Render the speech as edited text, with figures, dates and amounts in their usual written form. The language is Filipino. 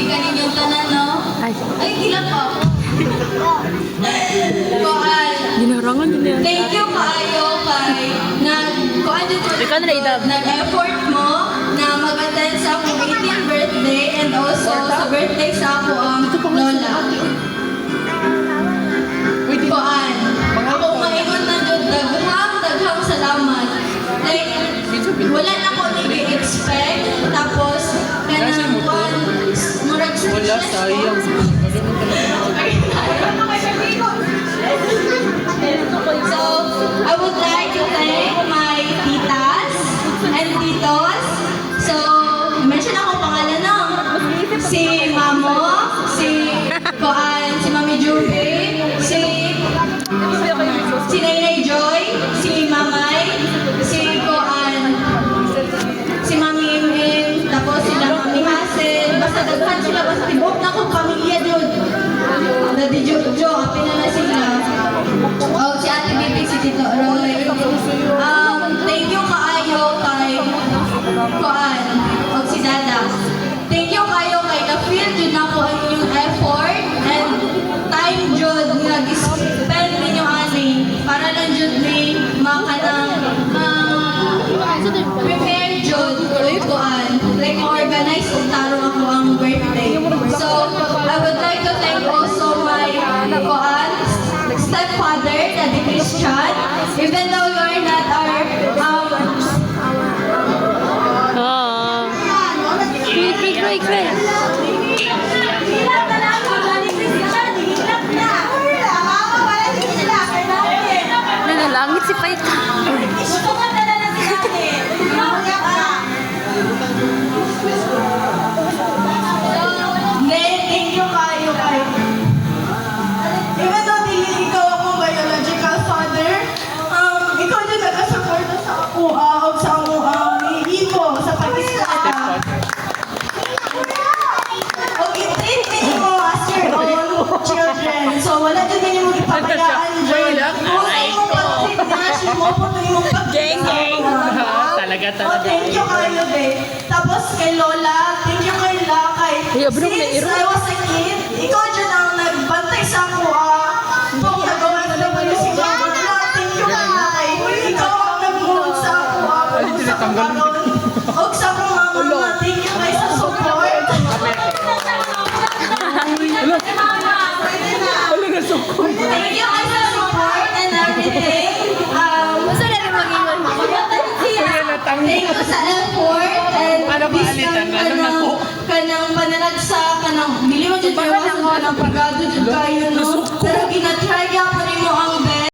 kaninyong tanan, no? Ay, kila pa ako. Kuan. Ginarangan din yan. Thank you kaayo kay nag-effort mo na mag-attend sa akong 18th birthday and also sa birthday sa ako ang lola. Kuan. Ako maingon na jud daghang salamat. Like, wala na ko nag-expect. Tapos, kanang kuan, murag Wala, sayang. So, I would like to thank my titas and titos. So, mention ako pangalan no? Si Mamo, si Koan, si Mami Juby, si Nainay Joy, si Mamay, si Koan, si Mami Imim, tapos sila Mami Hasen, basta daghan sila, basta tibok na akong pamilya dun. Daddy Jojo, happy na na sila. Oh, si Ate Bibi, si Tito Roy. Thank you kaayo kay Koan, o si Dada. Thank you kayo kay na-feel jud na ko ang inyong effort and time jud nga gi-spend ninyo ani para lang jud ni makanang prepare jud Koan. Like organize kung tarong ako ang birthday. So, I would like to thank also my Koan stepfather, Daddy Christian, even though you are not our Quick. Nanalangit si Paita. Thank you kayo kay. Even though dili ikaw akong biological father, ikaw din nag-support sa ako, sa imo sa pag-isla. Okay, treat mo as your own children. So, wala din din mo ipabayaan dyan. Kung sa imong pag-treat na, mo po ito imong pag-treat sa mga. Talaga. Thank you kayo, babe. Tapos kay Lola, thank you kay Lakay. Since I was a kid, ikaw dyan ang nagbantay sa ako, kung nagawa na naman yung si Lola. Thank you kay. Ikaw ang nag-mold sa ako, kung sa karon. O sa akong mama, thank you kay sa support. Thank you guys sa support and everything. Thank you sa effort and kanang pananagsa, kanang bili mo dyan kayo, kanang pagado dyan kayo